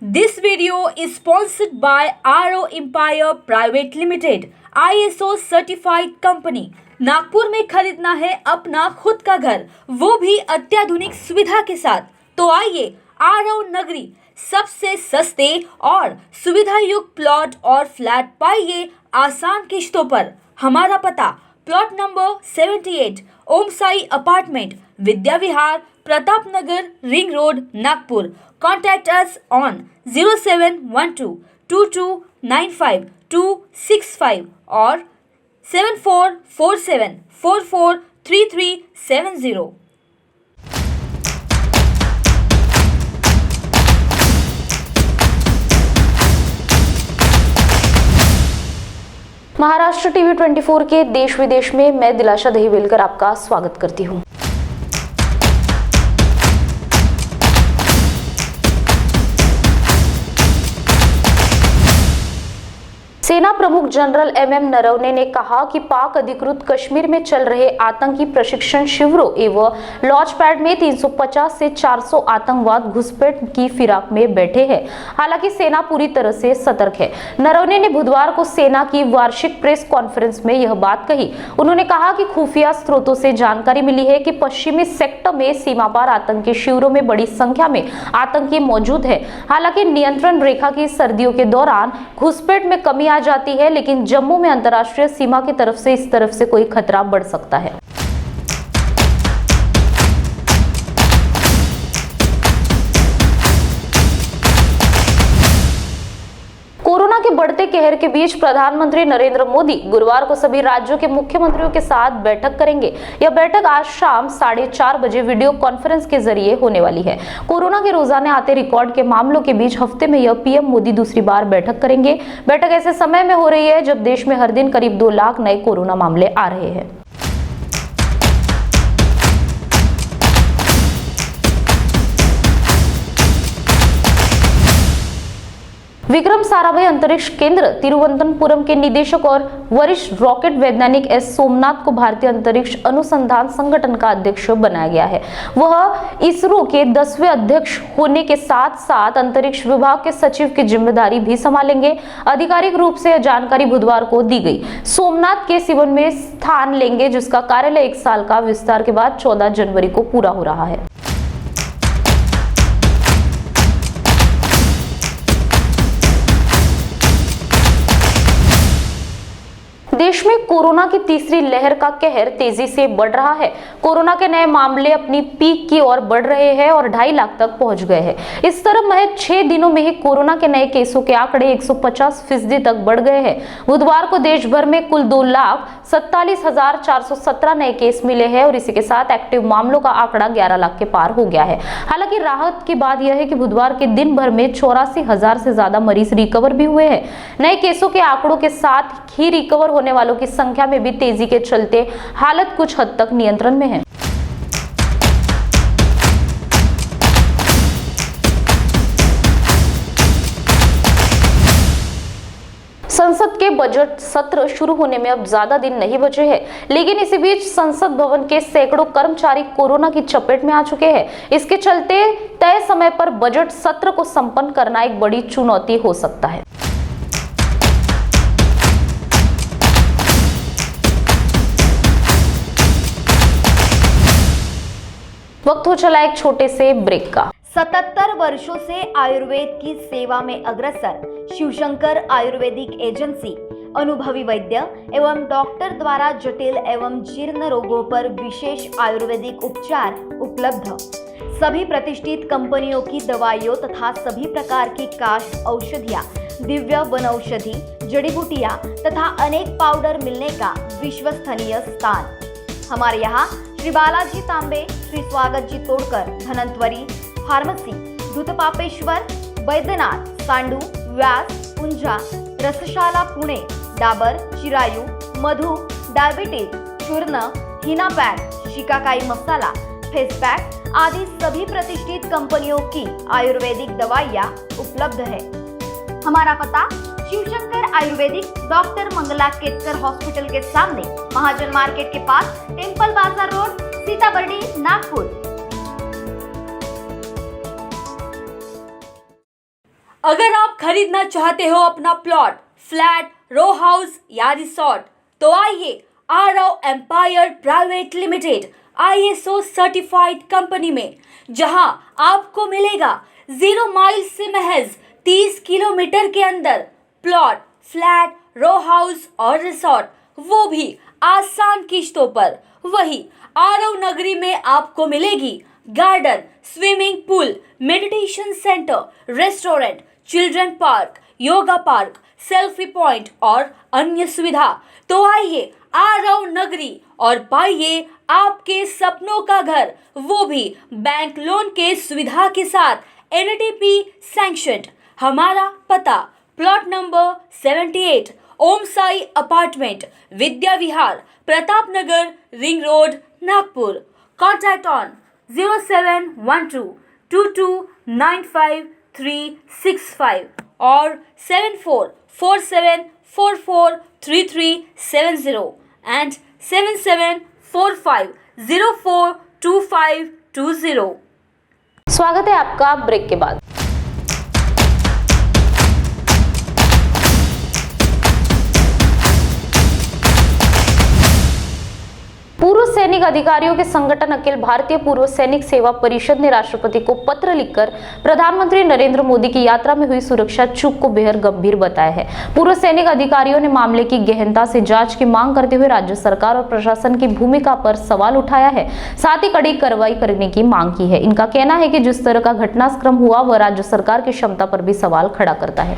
This video is sponsored by RO Empire Private Limited, ISO certified company। Nagpur में खरीदना है अपना खुद का घर, वो भी अत्याधुनिक सुविधा के साथ। तो आइए RO नगरी सबसे सस्ते और सुविधा युक्त प्लॉट और फ्लैट पाइए आसान किश्तों पर। हमारा पता plot number 78 Om Sai apartment, Vidya Vihar, Pratap Nagar, ring road, Nagpur. Contact us on 07122295 और 7447443370। महाराष्ट्र टीवी 24 के देश विदेश में मैं दिलाशा दहीवेलकर आपका स्वागत करती हूँ। सेना प्रमुख जनरल एमएम नरवणे ने कहा कि पाक अधिकृत कश्मीर में चल रहे आतंकी प्रशिक्षण शिविरों एवं लॉन्च पैड में 350 से 400 आतंकवाद घुसपैठ की फिराक में बैठे हैं। हालांकि सेना पूरी तरह से सतर्क है। नरवणे ने बुधवार को सेना की वार्षिक प्रेस कॉन्फ्रेंस में यह बात कही। उन्होंने कहा कि खुफिया स्रोतों से जानकारी मिली है कि पश्चिमी सेक्टर में सीमा पार आतंकी शिविरों में बड़ी संख्या में आतंकी मौजूद है। हालांकि नियंत्रण रेखा की सर्दियों के दौरान घुसपैठ में कमी आ जाती है, लेकिन जम्मू में अंतर्राष्ट्रीय सीमा की तरफ से इस तरफ से कोई खतरा बढ़ सकता है। कोरोना के बढ़ते कहर के बीच प्रधानमंत्री नरेंद्र मोदी गुरुवार को सभी राज्यों के मुख्यमंत्रियों के साथ बैठक करेंगे। यह बैठक आज शाम 4:30 बजे वीडियो कॉन्फ्रेंस के जरिए होने वाली है। कोरोना के रोजाना आते रिकॉर्ड के मामलों के बीच हफ्ते में यह पीएम मोदी दूसरी बार बैठक करेंगे। बैठक ऐसे समय में हो रही है जब देश में हर दिन करीब 2 लाख नए कोरोना मामले आ रहे हैं। विक्रम साराभाई अंतरिक्ष केंद्र तिरुवनंतपुरम के निदेशक और वरिष्ठ रॉकेट वैज्ञानिक एस सोमनाथ को भारतीय अंतरिक्ष अनुसंधान संगठन का अध्यक्ष बनाया गया है। वह इसरो के 10वें अध्यक्ष होने के साथ साथ अंतरिक्ष विभाग के सचिव की जिम्मेदारी भी संभालेंगे। आधिकारिक रूप से यह जानकारी बुधवार को दी गई। सोमनाथ के सीवन में स्थान लेंगे, जिसका कार्यालय 1 साल का विस्तार के बाद 14 जनवरी को पूरा हो रहा है। देश में कोरोना की तीसरी लहर का कहर तेजी से बढ़ रहा है। कोरोना के नए मामले अपनी पीक की ओर बढ़ रहे हैं और 2.5 लाख तक पहुंच गए हैं। इस तरह महज 6 दिनों में ही कोरोना के नए केसों के आंकड़े 150% तक बढ़ गए हैं। बुधवार को देश भर में कुल 2,47,417 नए केस मिले हैं और इसी के साथ एक्टिव मामलों का आंकड़ा 11 लाख के पार हो गया है। हालांकि राहत की बात यह है कि बुधवार के दिन भर में 84,000 से ज्यादा मरीज रिकवर भी हुए हैं। नए केसों के आंकड़ों के साथ ही रिकवर होने वालों की संख्या में भी तेजी के चलते हालत कुछ हद तक नियंत्रण में है। संसद के बजट सत्र शुरू होने में अब ज्यादा दिन नहीं बचे हैं, लेकिन इसी बीच संसद भवन के सैकड़ों कर्मचारी कोरोना की चपेट में आ चुके हैं। इसके चलते तय समय पर बजट सत्र को संपन्न करना एक बड़ी चुनौती हो सकता है। वक्त हो चला एक छोटे से ब्रेक का। 77 वर्षों से आयुर्वेद की सेवा में अग्रसर शिवशंकर आयुर्वेदिक एजेंसी अनुभवी वैद्य एवं डॉक्टर द्वारा जटिल एवं जीर्ण रोगों पर विशेष आयुर्वेदिक उपचार उपलब्ध। सभी प्रतिष्ठित कंपनियों की दवाइयों तथा सभी प्रकार की काष्ठ औषधियाँ, दिव्य वनौषधि, जड़ी बूटियाँ तथा अनेक पाउडर मिलने का विश्वसनीय स्थान। हमारे यहाँ श्री बालाजी तांबे, श्री स्वागत जी तोड़कर, धनंतरी फार्मेसी, दूधपापेश्वर, बैद्यनाथ, सांडू, व्यास, पुंजा, रसशाला पुणे, डाबर, चिरायू, मधु, डायबिटीज, चूर्ण, हिना पैक, शिकाकाई मसाला, फेस पैक आदि सभी प्रतिष्ठित कंपनियों की आयुर्वेदिक दवाइयाँ उपलब्ध है। हमारा पता शिवशंकर आयुर्वेदिक, डॉक्टर मंगला केतकर हॉस्पिटल के सामने, महाजन मार्केट के पास, टेम्पल बाजार रोड, सीताबर्डी, नागपुर। अगर आप खरीदना चाहते हो अपना प्लॉट, फ्लैट, रो हाउस या रिसोर्ट, तो आइए Aarav empire private limited ISO certified company में, जहां आपको मिलेगा 0 माइल से महज 30 किलोमीटर के अंदर प्लॉट, फ्लैट, रो हाउस और रिसोर्ट, वो भी आसान किश्तों पर। वही आरव नगरी में आपको मिलेगी garden, swimming pool, meditation centre, restaurant, children park, yoga park, selfie point और अन्य सुविधा। तो आइए आरव नगरी और पाइए आपके सपनों का घर, वो भी बैंक लोन के सुविधा के साथ, NTP सैंक्शनड। हमारा पता plot number 78, Om Sai apartment, Vidya Vihar, Pratap Nagar, ring road, Nagpur. Contact on 0712229535 और 7447443370 and 7745042520। स्वागत है आपका ब्रेक के बाद। पूर्व सैनिक अधिकारियों के संगठन अखिल भारतीय पूर्व सैनिक सेवा परिषद ने राष्ट्रपति को पत्र लिखकर प्रधानमंत्री नरेंद्र मोदी की यात्रा में हुई सुरक्षा चूक को बेहद गंभीर बताया है। पूर्व सैनिक अधिकारियों ने मामले की गहनता से जांच की मांग करते हुए राज्य सरकार और प्रशासन की भूमिका पर सवाल उठाया है, साथ ही कड़ी कार्रवाई करने की मांग की है। इनका कहना है कि जिस तरह का घटनाक्रम हुआ वह राज्य सरकार की क्षमता पर भी सवाल खड़ा करता है।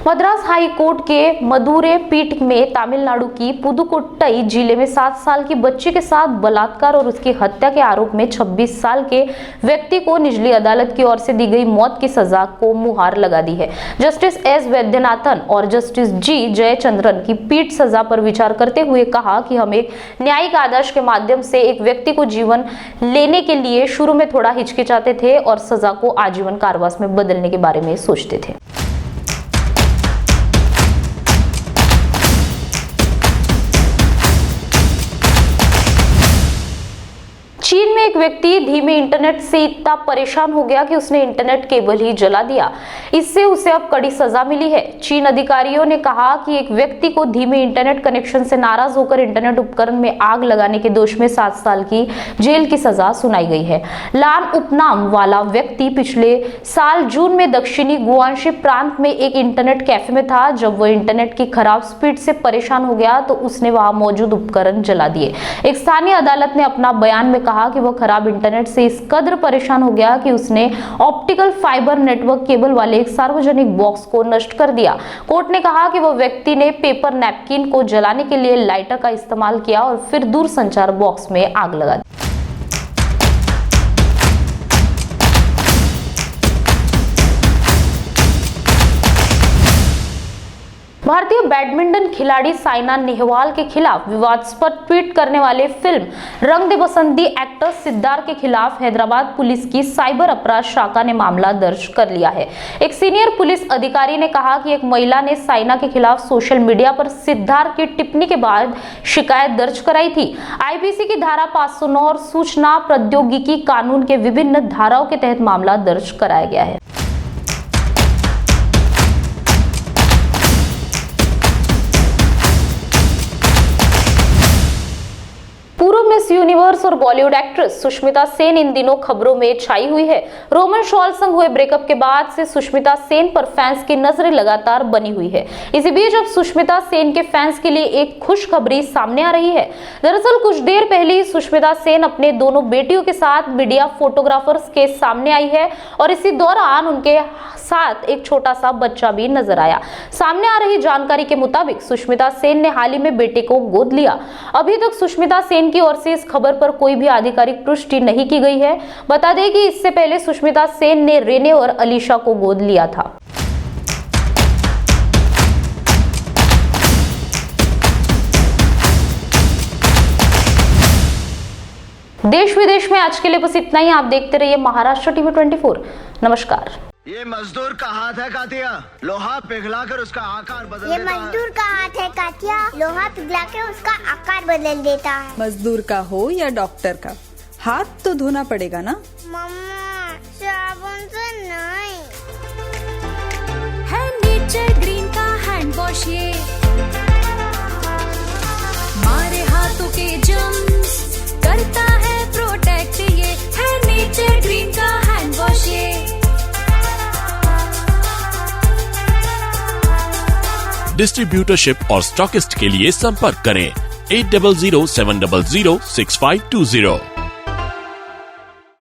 मद्रास हाई कोर्ट के मदुरै पीठ में तमिलनाडु की पुदुकोट्टई जिले में 7 साल की बच्ची के साथ बलात्कार और उसकी हत्या के आरोप में 26 साल के व्यक्ति को निचली अदालत की ओर से दी गई मौत की सजा को मुहर लगा दी है। जस्टिस एस वैद्यनाथन और जस्टिस जी जयचंद्रन की पीठ सजा पर विचार करते हुए कहा कि हम एक न्यायिक आदर्श के माध्यम से एक व्यक्ति को जीवन लेने के लिए शुरू में थोड़ा हिचकिचाते थे और सजा को आजीवन कारावास में बदलने के बारे में सोचते थे। चीन में एक व्यक्ति धीमे इंटरनेट से इतना परेशान हो गया कि उसने इंटरनेट केबल ही जला दिया। इससे उसे अब कड़ी सजा मिली है। चीन अधिकारियों ने कहा कि एक व्यक्ति को धीमे इंटरनेट कनेक्शन से नाराज होकर इंटरनेट उपकरण में आग लगाने के दोष में 7 साल की जेल की सजा सुनाई गई है। लान उपनाम वाला व्यक्ति पिछले साल जून में दक्षिणी गुआंशी प्रांत में एक इंटरनेट कैफे में था। जब वह इंटरनेट की खराब स्पीड से परेशान हो गया तो उसने वहां मौजूद उपकरण जला दिए। एक स्थानीय अदालत ने अपना बयान में कहा कि वह खराब इंटरनेट से इस कदर परेशान हो गया कि उसने ऑप्टिकल फाइबर नेटवर्क केबल वाले एक सार्वजनिक बॉक्स को नष्ट कर दिया। कोर्ट ने कहा कि वह व्यक्ति ने पेपर नैपकिन को जलाने के लिए लाइटर का इस्तेमाल किया और फिर दूरसंचार बॉक्स में आग लगा दी। भारतीय बैडमिंटन खिलाड़ी साइना नेहवाल के खिलाफ विवादास्पद ट्वीट करने वाले फिल्म रंग दे बसंती एक्टर सिद्धार्थ के खिलाफ हैदराबाद पुलिस की साइबर अपराध शाखा ने मामला दर्ज कर लिया है। एक सीनियर पुलिस अधिकारी ने कहा कि एक महिला ने साइना के खिलाफ सोशल मीडिया पर सिद्धार्थ की टिप्पणी के बाद शिकायत दर्ज कराई थी। IPC की धारा 509 और सूचना प्रौद्योगिकी कानून के विभिन्न धाराओं के तहत मामला दर्ज कराया गया है। पूर्व मिस यूनिवर्स और बॉलीवुड एक्ट्रेस सुष्मिता सेन इन दिनों खबरों में छाई हुई है। रोमन शॉल संग हुए ब्रेकअप के बाद से सुष्मिता सेन पर फैंस की नजरें लगातार बनी हुई है। इसी बीच अब सुष्मिता सेन के फैंस के लिए एक खुशखबरी सामने आ रही है। दरअसल कुछ देर पहले सुष्मिता सेन अपने दोनों बेटियों के साथ मीडिया फोटोग्राफर्स के सामने आई है और इसी दौरान उनके साथ एक छोटा सा बच्चा भी नजर आया। सामने आ रही जानकारी के मुताबिक सुष्मिता सेन ने हाल ही में बेटे को गोद लिया। अभी तक सुष्मिता सेन की ओर से इस खबर पर कोई भी आधिकारिक पुष्टि नहीं की गई है। बता दें कि इससे पहले सुष्मिता सेन ने रेने और अलीशा को गोद लिया था। देश विदेश में आज के लिए बस इतना ही। आप देखते रहिए महाराष्ट्र TV 24। नमस्कार। ये मजदूर का हाथ है कातिया, लोहा पिघलाकर उसका आकार बदल ये देता है। मजदूर का हाथ है कातिया, लोहा पिघला के उसका आकार बदल देता है। मजदूर का हो या डॉक्टर का, हाथ तो धोना पड़ेगा ना। मम्मा साबुन से नहीं। है नेचर ग्रीन का हैंड वॉश, ये मारे हाथों के जम्स करता है प्रोटेक्ट, ये है नेचर ग्रीन का हैंड वॉश। ये डिस्ट्रीब्यूटरशिप और स्टॉकिस्ट के लिए संपर्क करें 8007006520।